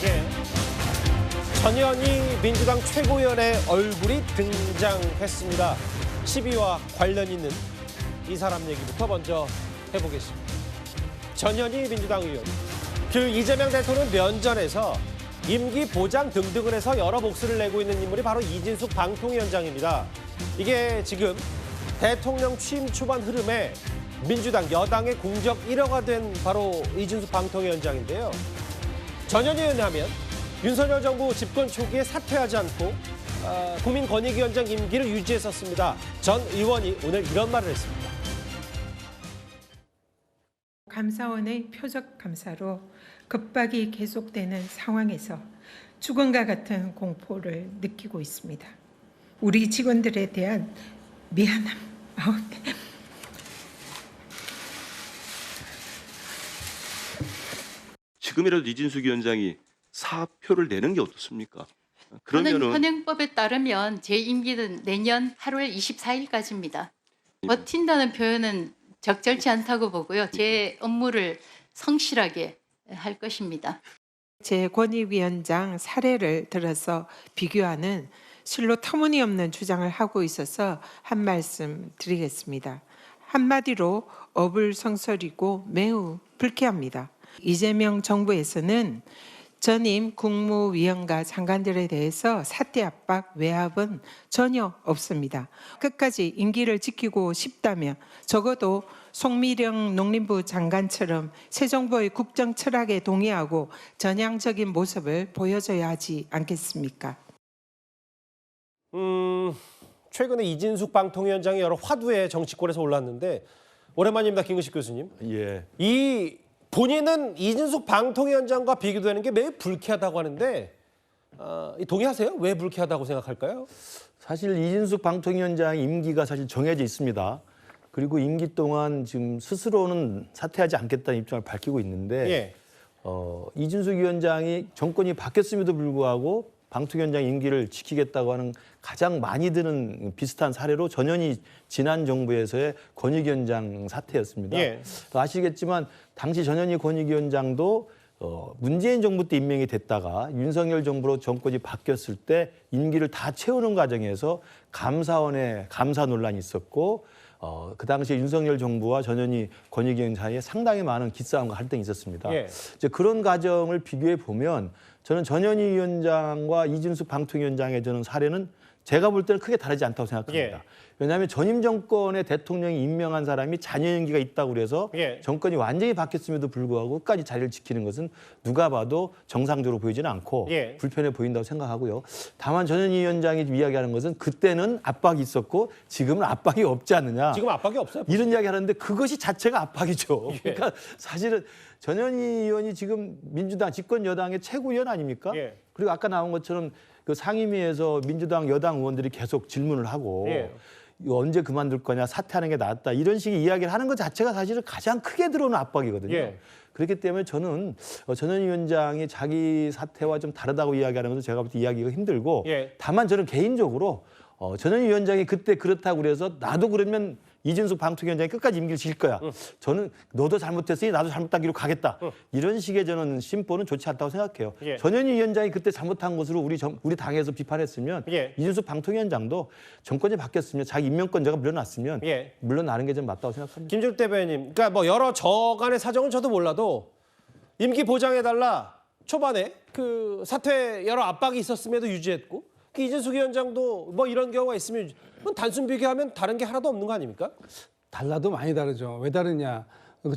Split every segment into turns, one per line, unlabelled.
예. 전현희 민주당 최고위원의 얼굴이 등장했습니다. 시비와 관련 있는 이 사람 얘기부터 먼저 해보겠습니다. 전현희 민주당 의원. 이재명 대통령 면전에서 임기 보장 등등을 해서 여러 목소리를 내고 있는 인물이 바로 이진숙 방통위원장입니다. 이게 지금 대통령 취임 초반 흐름에 민주당 여당의 공적 1호가 된 바로 이진숙 방통위원장인데요. 전현희 의원이 하면 윤석열 정부 집권 초기에 사퇴하지 않고 국민권익위원장 임기를 유지했었습니다. 전 의원이 오늘 이런 말을 했습니다.
감사원의 표적 감사로 급박이 계속되는 상황에서 죽음과 같은 공포를 느끼고 있습니다. 우리 직원들에 대한 미안함.
지금이라도 이진숙 위원장이 사표를 내는 게 어떻습니까?
저는
그러면은
현행법에 따르면 제 임기는 내년 8월 24일까지입니다. 버틴다는 표현은 적절치 않다고 보고요. 제 업무를 성실하게 할 것입니다.
제 권익위원장 사례를 들어서 비교하는 실로 터무니없는 주장을 하고 있어서 한 말씀 드리겠습니다. 한마디로 어불성설이고 매우 불쾌합니다. 이재명 정부에서는 전임 국무위원과 장관들에 대해서 사퇴 압박, 외압은 전혀 없습니다. 끝까지 임기를 지키고 싶다면 적어도 송미령 농림부 장관처럼 새 정부의 국정 철학에 동의하고 전향적인 모습을 보여줘야 하지 않겠습니까?
최근에 이진숙 방통위원장이 여러 화두의 정치권에서 올랐는데 오랜만입니다, 김근식 교수님.
예.
본인은 이진숙 방통위원장과 비교되는 게 매우 불쾌하다고 하는데 동의하세요? 왜 불쾌하다고 생각할까요?
사실 이진숙 방통위원장 임기가 사실 정해져 있습니다. 그리고 임기 동안 지금 스스로는 사퇴하지 않겠다는 입장을 밝히고 있는데
예.
이진숙 위원장이 정권이 바뀌었음에도 불구하고 방통위원장 임기를 지키겠다고 하는 가장 많이 드는 비슷한 사례로 전현희 지난 정부에서의 권익위원장 사태였습니다.
예.
아시겠지만 당시 전현희 권익위원장도 문재인 정부 때 임명이 됐다가 윤석열 정부로 정권이 바뀌었을 때 임기를 다 채우는 과정에서 감사원에 감사 논란이 있었고 그 당시에 윤석열 정부와 전현희 권익위원 사이에 상당히 많은 기싸움과 할등이 있었습니다.
예.
이제 그런 과정을 비교해 보면 저는 전현희 위원장과 이진숙 방통위원장의 저는 사례는 제가 볼 때는 크게 다르지 않다고 생각합니다.
예.
왜냐하면 전임 정권의 대통령이 임명한 사람이 잔여 임기가 있다고 그래서
예.
정권이 완전히 바뀌었음에도 불구하고 끝까지 자리를 지키는 것은 누가 봐도 정상적으로 보이지는 않고
예.
불편해 보인다고 생각하고요. 다만 전현희 위원장이 이야기하는 것은 그때는 압박이 있었고 지금은 압박이 없지 않느냐.
지금 압박이 없어요.
이런 이야기 하는데 그것이 자체가 압박이죠.
예.
그러니까 사실은 전현희 의원이 지금 민주당 집권 여당의 최고위원 아닙니까?
예.
그리고 아까 나온 것처럼 그 상임위에서 민주당 여당 의원들이 계속 질문을 하고
예.
이거 언제 그만둘 거냐, 사퇴하는 게 낫다 이런 식의 이야기를 하는 것 자체가 사실은 가장 크게 들어오는 압박이거든요.
예.
그렇기 때문에 저는 전현희 위원장이 자기 사퇴와 좀 다르다고 이야기하는 것은 제가 볼 때 이야기가 힘들고
예.
다만 저는 개인적으로 전현희 위원장이 그때 그렇다고 그래서 나도 그러면 이진숙 방통위원장이 끝까지 임기를 지킬 거야. 저는 너도 잘못했으니 나도 잘못한 길로 가겠다. 이런 식의 저는 심보는 좋지 않다고 생각해요.
예.
전현희 위원장이 그때 잘못한 것으로 우리 당에서 비판했으면
예.
이진숙 방통위원장도 정권이 바뀌었으면 자기 임명권자가 물러났으면
예.
물러나는 게 좀 맞다고 생각합니다.
김준욱 대변인, 그러니까 뭐 여러 저간의 사정은 저도 몰라도 임기 보장해달라 초반에 그 사퇴 여러 압박이 있었음에도 유지했고 이진숙 위원장도 뭐 이런 경우가 있으면 그건 단순 비교하면 다른 게 하나도 없는 거 아닙니까?
달라도 많이 다르죠. 왜 다르냐?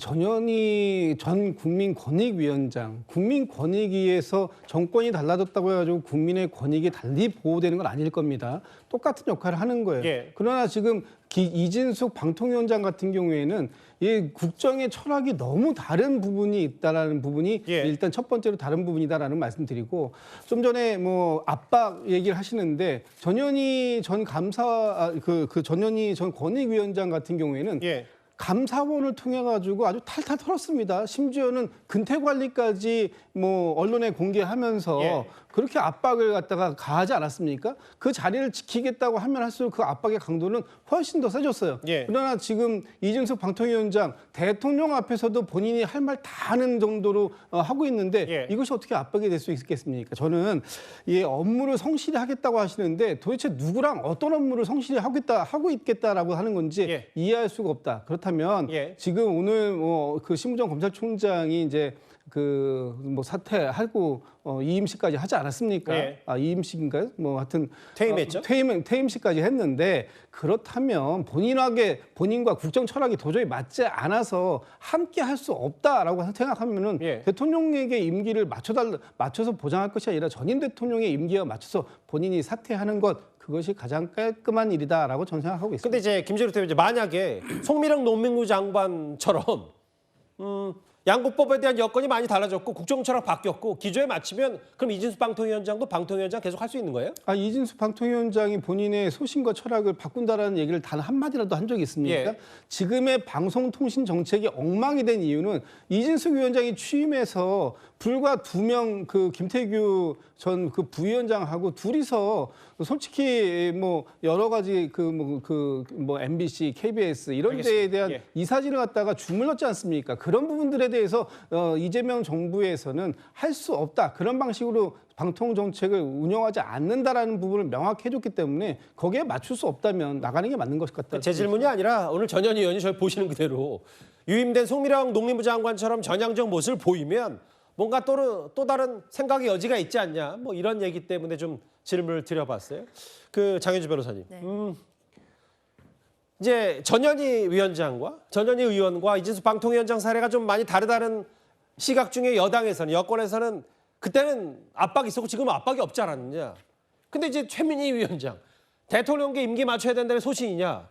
전현희 전 국민권익위원장, 국민권익위에서 정권이 달라졌다고 해가지고 국민의 권익이 달리 보호되는 건 아닐 겁니다. 똑같은 역할을 하는 거예요.
예.
그러나 지금 이진숙 방통위원장 같은 경우에는 이 국정의 철학이 너무 다른 부분이 있다라는 부분이
예.
일단 첫 번째로 다른 부분이다라는 말씀드리고 좀 전에 뭐 압박 얘기를 하시는데 전현희 전 전현희 전 권익위원장 같은 경우에는
예.
감사원을 통해 가지고 아주 탈탈 털었습니다. 심지어는 근태 관리까지 뭐 언론에 공개하면서
예.
그렇게 압박을 갖다가 가하지 않았습니까? 그 자리를 지키겠다고 하면 할수록 그 압박의 강도는 훨씬 더 세졌어요.
예.
그러나 지금 이준석 방통위원장 대통령 앞에서도 본인이 할 말 다 하는 정도로 하고 있는데
예.
이것이 어떻게 압박이 될 수 있겠습니까? 저는 이 업무를 성실히 하겠다고 하시는데 도대체 누구랑 어떤 업무를 성실히 하고 있겠다라고 하는 건지
예.
이해할 수가 없다. 그렇다면
예.
지금 오늘 그 심우정 검찰총장이 이제 그 뭐 사퇴하고 이임식까지 하지 않았습니까?
예.
이임식인가요? 뭐 하여튼
퇴임했죠?
퇴임식까지 했는데 그렇다면 본인과 국정 철학이 도저히 맞지 않아서 함께 할 수 없다라고 생각하면은
예.
대통령에게 임기를 맞춰서 보장할 것이 아니라 전임 대통령의 임기와 맞춰서 본인이 사퇴하는 것 그것이 가장 깔끔한 일이다라고 저는 생각하고 있습니다.
근데 이제 김재룡 대표 이제 만약에 송미령 노무부 장관처럼 양국법에 대한 여건이 많이 달라졌고 국정철학 바뀌었고 기조에 맞추면 그럼 이진수 방통위원장도 방통위원장 계속 할 수 있는 거예요?
이진수 방통위원장이 본인의 소신과 철학을 바꾼다라는 얘기를 단 한마디라도 한 적이 있습니까?
예.
지금의 방송통신 정책이 엉망이 된 이유는 이진수 위원장이 취임해서 불과 2명 그 김태규 전 그 부위원장하고 둘이서 솔직히 뭐 여러 가지 MBC, KBS 이런 데에 대한
예.
이사진을 갖다가 주물렀지 않습니까? 그런 부분들에 대해서 이재명 정부에서는 할 수 없다. 그런 방식으로 방통 정책을 운영하지 않는다라는 부분을 명확히 해줬기 때문에 거기에 맞출 수 없다면 나가는 게 맞는 것 같다.
제 질문이 아니라 오늘 전현희 의원이 저희 보시는 그대로 유임된 송미령 농림부 장관처럼 전향적 모습을 보이면 뭔가 또 다른 생각의 여지가 있지 않냐 뭐 이런 얘기 때문에 좀 질문을 드려봤어요. 그 장현주 변호사님.
네.
이제 전현희 의원과 이진수 방통위원장 사례가 좀 많이 다르다는 시각 중에 여권에서는 그때는 압박이 있었고 지금은 압박이 없지 않았느냐. 근데 이제 최민희 위원장 대통령께 임기 맞춰야 된다는 소신이냐.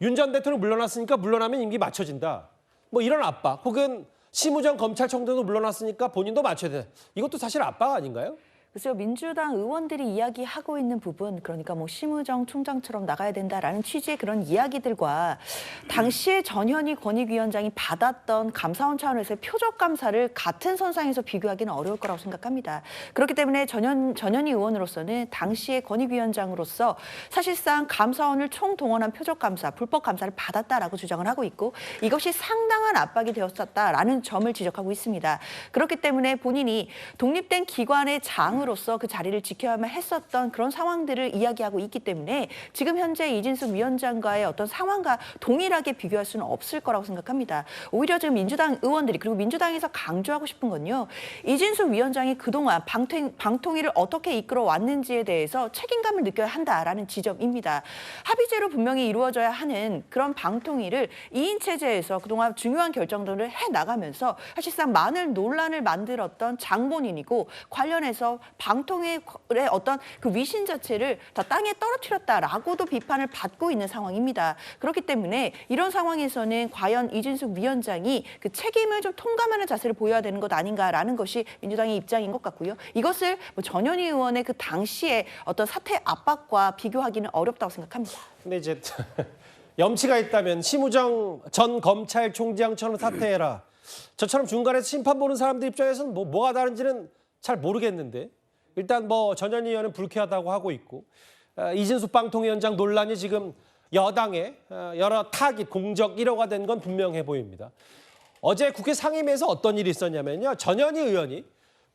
윤 전 대통령 물러났으니까 물러나면 임기 맞춰진다. 뭐 이런 압박 혹은 심우정 검찰총장도 물러났으니까 본인도 맞춰야 된다. 이것도 사실 압박 아닌가요?
글쎄요, 민주당 의원들이 이야기하고 있는 부분, 그러니까 뭐 심우정 총장처럼 나가야 된다라는 취지의 그런 이야기들과 당시에 전현희 권익위원장이 받았던 감사원 차원에서의 표적 감사를 같은 선상에서 비교하기는 어려울 거라고 생각합니다. 그렇기 때문에 전현희 의원으로서는 당시의 권익위원장으로서 사실상 감사원을 총동원한 표적 감사, 불법 감사를 받았다라고 주장을 하고 있고 이것이 상당한 압박이 되었었다라는 점을 지적하고 있습니다. 그렇기 때문에 본인이 독립된 기관의 장으로서 그 자리를 지켜야만 했었던 그런 상황들을 이야기하고 있기 때문에 지금 현재 이진숙 위원장과의 어떤 상황과 동일하게 비교할 수는 없을 거라고 생각합니다. 오히려 지금 민주당 의원들이 그리고 민주당에서 강조하고 싶은 건요. 이진숙 위원장이 그동안 방통위를 어떻게 이끌어 왔는지에 대해서 책임감을 느껴야 한다라는 지적입니다. 합의제로 분명히 이루어져야 하는 그런 방통위를 2인 체제에서 그동안 중요한 결정들을 해나가면서 사실상 많은 논란을 만들었던 장본인이고 관련해서 방통위의 어떤 그 위신 자체를 다 땅에 떨어뜨렸다라고도 비판을 받고 있는 상황입니다. 그렇기 때문에 이런 상황에서는 과연 이진숙 위원장이 그 책임을 좀 통감하는 자세를 보여야 되는 것 아닌가라는 것이 민주당의 입장인 것 같고요. 이것을 뭐 전현희 의원의 그 당시의 어떤 사퇴 압박과 비교하기는 어렵다고 생각합니다.
근데 이제 염치가 있다면 심우정 전 검찰총장처럼 사퇴해라. 저처럼 중간에서 심판 보는 사람들 입장에서는 뭐가 다른지는 잘 모르겠는데 일단 뭐 전현희 의원은 불쾌하다고 하고 있고 이진수 방통위원장 논란이 지금 여당의 여러 타깃 공적 1호가 된 건 분명해 보입니다. 어제 국회 상임위에서 어떤 일이 있었냐면요. 전현희 의원이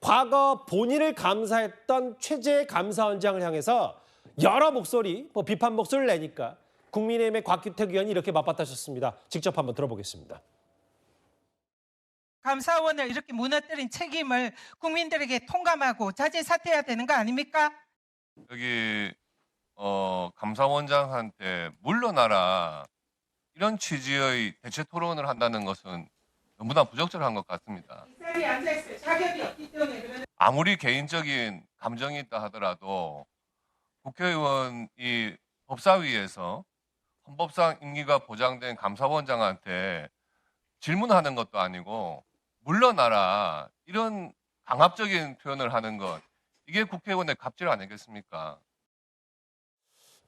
과거 본인을 감사했던 최재 감사원장을 향해서 여러 목소리, 비판 목소리를 내니까 국민의힘의 곽규택 의원이 이렇게 맞받아쳤습니다. 직접 한번 들어보겠습니다.
감사원을 이렇게 무너뜨린 책임을 국민들에게 통감하고 자진 사퇴해야 되는 거 아닙니까?
여기 감사원장한테 물러나라 이런 취지의 대체 토론을 한다는 것은 너무나 부적절한 것 같습니다.
이 자리에 앉아있을 자격이 없기 때문에 그러는
아무리 개인적인 감정이 있다 하더라도 국회의원이 법사위에서 헌법상 임기가 보장된 감사원장한테 질문하는 것도 아니고 물러나라 이런 강압적인 표현을 하는 것 이게 국회의원의 갑질 아니겠습니까?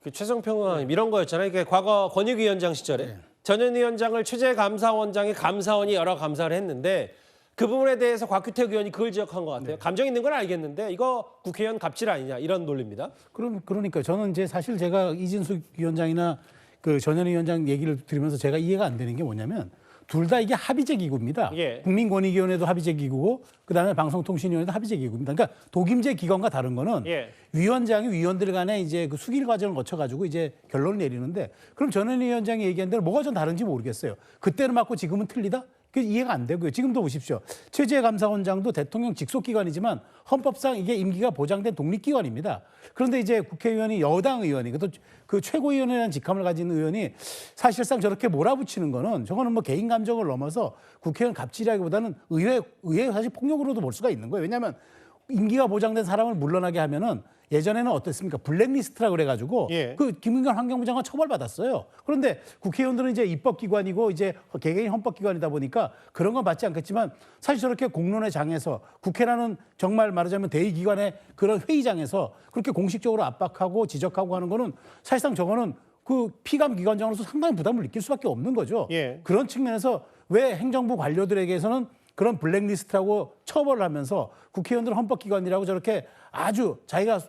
그 최성평 의원님 이런 거였잖아요. 이게 과거 권익위원장 시절에 전현희 위원장을 최재 감사원장이 감사원이 여러 감사를 했는데 그 부분에 대해서 곽규택 의원이 그걸 지적한 것 같아요. 감정 있는 건 알겠는데 이거 국회의원 갑질 아니냐 이런 논리입니다.
그러니까 저는 이제 사실 제가 이진숙 위원장이나 그 전현희 위원장 얘기를 들으면서 제가 이해가 안 되는 게 뭐냐면 둘 다 이게 합의제 기구입니다.
예.
국민권익위원회도 합의제 기구고 그다음에 방송통신위원회도 합의제 기구입니다. 그러니까 독임제 기관과 다른 거는
예.
위원장이 위원들 간에 이제 그 수길 과정을 거쳐가지고 이제 결론을 내리는데 그럼 전현희 위원장이 얘기한 대로 뭐가 좀 다른지 모르겠어요. 그때는 맞고 지금은 틀리다? 그 이해가 안 되고요. 지금도 보십시오. 최재감사원장도 대통령 직속기관이지만 헌법상 이게 임기가 보장된 독립기관입니다. 그런데 이제 국회의원이 여당 의원이 그 최고위원이라는 직함을 가진 의원이 사실상 저렇게 몰아붙이는 거는 저거는 뭐 개인 감정을 넘어서 국회의원 갑질이라기보다는 의회 사실 폭력으로도 볼 수가 있는 거예요. 왜냐하면 임기가 보장된 사람을 물러나게 하면은 예전에는 어땠습니까? 블랙리스트라 그래가지고
예.
그 김은경 환경부 장관 처벌받았어요. 그런데 국회의원들은 이제 입법기관이고 이제 개개인 헌법기관이다 보니까 그런 건 받지 않겠지만 사실 저렇게 공론의 장에서 국회라는 정말 말하자면 대의기관의 그런 회의장에서 그렇게 공식적으로 압박하고 지적하고 하는 거는 사실상 저거는 그 피감기관장으로서 상당히 부담을 느낄 수밖에 없는 거죠.
예.
그런 측면에서 왜 행정부 관료들에게서는 그런 블랙리스트라고 처벌을 하면서 국회의원들은 헌법기관이라고 저렇게 아주 자기가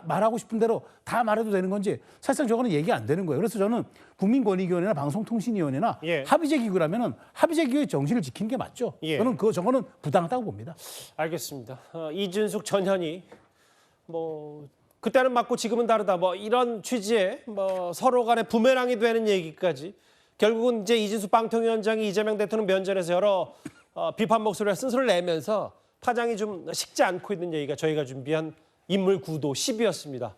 말하고 싶은 대로 다 말해도 되는 건지 사실상 저거는 얘기 안 되는 거예요. 그래서 저는 국민권익위원회나 방송통신위원회나
예. 합의제
합의제 기구라면은 합의제 기구의 정신을 지키는 게 맞죠.
예.
저는 저거는 부당하다고 봅니다.
알겠습니다. 이준숙 전현희 뭐 그때는 맞고 지금은 다르다. 뭐 이런 취지의 뭐 서로 간에 부메랑이 되는 얘기까지 결국은 이제 이진숙 방통위원장이 이재명 대통령 면전에서 여러 비판 목소리와 쓴소리를 내면서 파장이 좀 식지 않고 있는 얘기가 저희가 준비한 인물 구도 10위였습니다.